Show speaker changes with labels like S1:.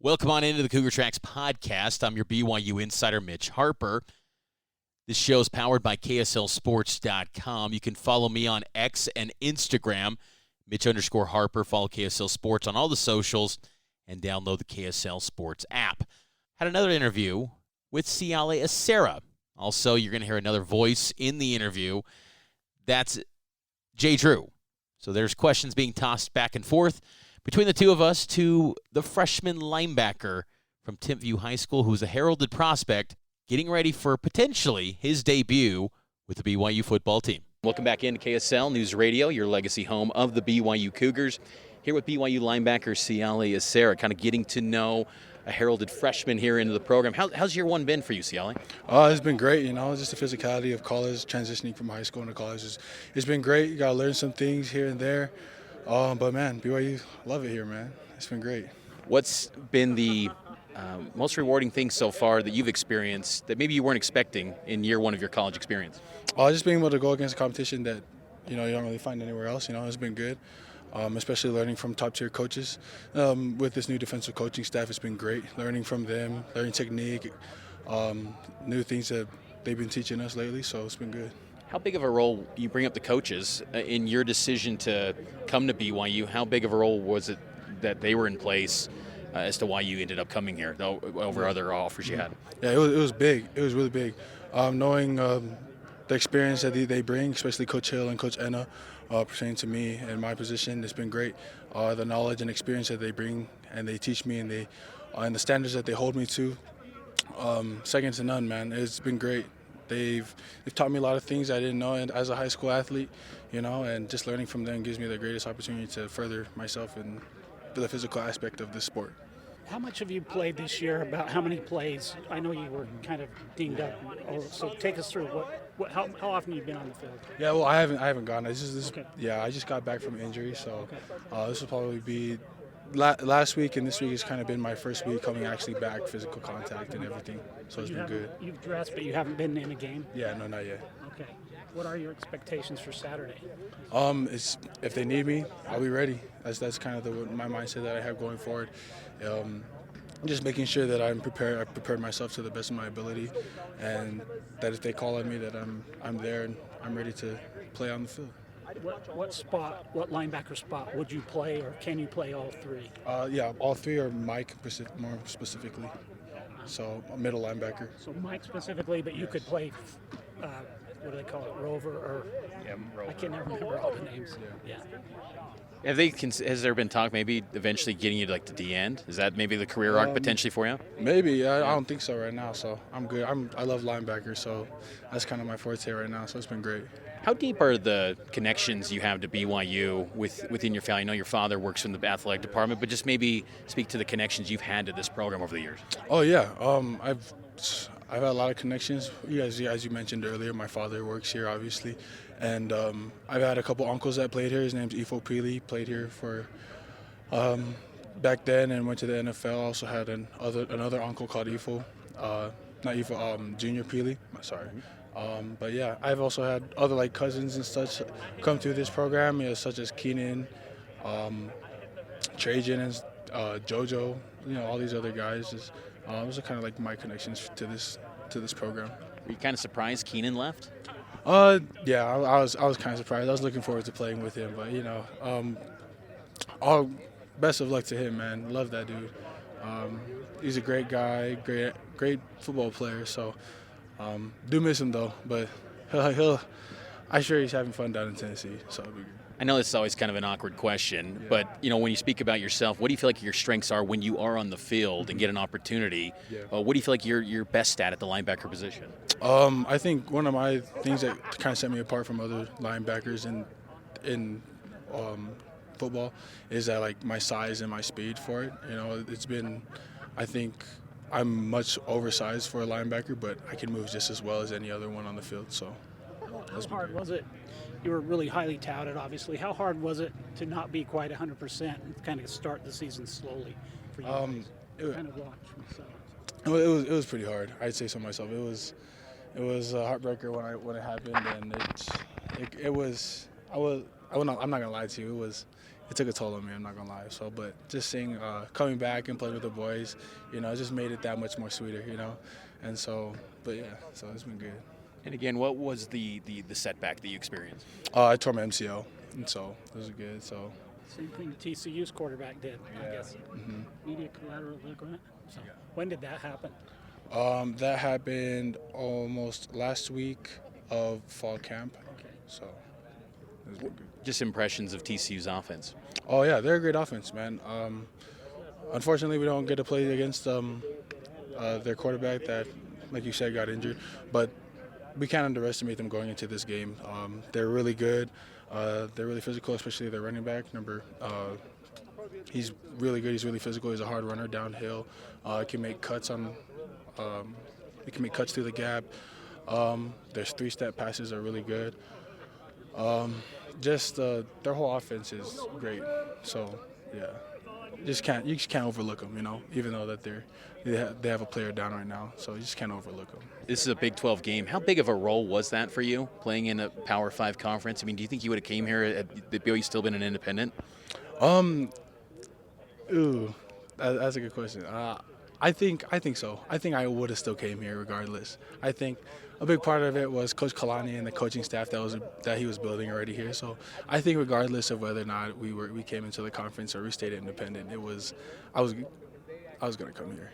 S1: Welcome on into the Cougar Tracks podcast. I'm your BYU insider, Mitch Harper. This show is powered by KSLSports.com. You can follow me on X and Instagram, Mitch_Harper. Follow KSL Sports on all the socials and download the KSL Sports app. Had another interview with Siale Esera. Also, you're going to hear another voice in the interview. That's Jay Drew. So there's questions being tossed back and forth between the two of us to the freshman linebacker from Timpview High School, who's a heralded prospect, getting ready for potentially his debut with the BYU football team. Welcome back into KSL News Radio, your legacy home of the BYU Cougars. Here with BYU linebacker Siale Esera, kind of getting to know a heralded freshman here into the program. How's year one been for you, Siale?
S2: It's been great, just the physicality of college, transitioning from high school into college. It's been great. You got to learn some things here and there. But, man, BYU, love it here, man. It's been great.
S1: What's been the most rewarding thing so far that you've experienced that maybe you weren't expecting in year one of your college experience?
S2: Just being able to go against a competition that, you don't really find anywhere else, it's been good. Especially learning from top-tier coaches. With this new defensive coaching staff, it's been great. Learning from them, learning technique, new things that they've been teaching us lately, so it's been good.
S1: How big of a role, you bring up the coaches, in your decision to come to BYU? How big of a role was it that they were in place as to why you ended up coming here, though, over other offers you had?
S2: Yeah, it was big. It was really big. Knowing the experience that they bring, especially Coach Hill and Coach Enna, pertaining to me and my position, it's been great. The knowledge and experience that they bring and they teach me and and the standards that they hold me to, second to none, man. It's been great. They've taught me a lot of things I didn't know as a high school athlete, and just learning from them gives me the greatest opportunity to further myself in the physical aspect of this sport.
S3: How much have you played this year? About how many plays? I know you were kind of dinged up, so take us through how often you've been on the field.
S2: Yeah, well, I haven't gone. I just got back from injury, so this will probably be last week, and this week has kind of been my first week coming actually back, physical contact and everything. So it's been good.
S3: You've dressed, but you haven't been in a game?
S2: Yeah, no, not yet.
S3: Okay. What are your expectations for Saturday?
S2: If they need me, I'll be ready. That's kind of my mindset that I have going forward. Just making sure that I'm prepared. I prepared myself to the best of my ability, and that if they call on me, that I'm there and I'm ready to play on the field.
S3: What linebacker spot would you play, or can you play all three?
S2: Yeah, all three, or Mike more specifically. So a middle linebacker.
S3: So Mike specifically, but you could play, what do they call it, Rover, or Rover. I can never remember all the names. Yeah.
S1: Has there been talk maybe eventually getting you to the D end? Is that maybe the career arc potentially for you?
S2: Maybe. I don't think so right now. So I'm good. I love linebackers, so that's kind of my forte right now. So it's been great.
S1: How deep are the connections you have to BYU within your family? I know your father works in the athletic department, but just maybe speak to the connections you've had to this program over the years.
S2: Oh yeah, I've had a lot of connections. As you mentioned earlier, my father works here, obviously, and I've had a couple uncles that played here. His name's Ifo Pili, played here for back then and went to the NFL. I also had another uncle called Ifo, not Ifo, Junior Pili. Sorry. But yeah, I've also had other cousins and such come through this program, such as Keenan, Trajan, and JoJo. All these other guys. Those are kind of my connections to this program.
S1: Were you kind of surprised Keenan left?
S2: Yeah, I was kind of surprised. I was looking forward to playing with him, but all best of luck to him, man. Love that dude. He's a great guy, great football player. So do miss him though, but I'm sure he's having fun down in Tennessee. So it'll be good.
S1: I know this is always kind of an awkward question, but when you speak about yourself, what do you feel like your strengths are when you are on the field and get an opportunity?
S2: Yeah.
S1: What do you feel like you're best at the linebacker position?
S2: I think one of my things that kind of set me apart from other linebackers in football is that my size and my speed for it. It's been, I think I'm much oversized for a linebacker, but I can move just as well as any other one on the field. So
S3: how hard was it? You were really highly touted, obviously. How hard was it to not be quite 100% and kind of start the season slowly for you guys?
S2: It was pretty hard. I'd say so myself. It was a heartbreaker when it happened, and I'm not gonna lie to you. it took a toll on me. I'm not gonna lie. So, but just seeing coming back and playing with the boys, you know, it just made it that much more sweeter, you know. And so, but yeah, so it's been good.
S4: And again, what was the setback that you experienced?
S2: I tore my MCL, and so it was good. So.
S3: Same thing TCU's quarterback did, I guess.
S2: Mm-hmm.
S3: Medial collateral ligament. So when did that happen?
S2: That happened almost last week of fall camp.
S3: Okay.
S2: So. It was good.
S4: Just impressions of TCU's offense.
S2: Oh yeah, they're a great offense, man. Unfortunately, we don't get to play against their quarterback that, like you said, got injured. But we can't underestimate them going into this game. They're really good. They're really physical, especially their running back. He's really good. He's really physical. He's a hard runner downhill. He can make cuts on. He can make cuts through the gap. Their three-step passes are really good. Their whole offense is great. So yeah, you just can't overlook them. You know, even though that they have a player down right now, so you just can't overlook them.
S4: This is a Big 12 game. How big of a role was that for you, playing in a Power 5 conference? I mean, do you think you would have came here at the BYU still been an independent?
S2: That's a good question. I think so. I think I would have still came here regardless. I think a big part of it was Coach Kalani and the coaching staff that he was building already here. So I think regardless of whether or not we came into the conference or we stayed independent, I was going to come here.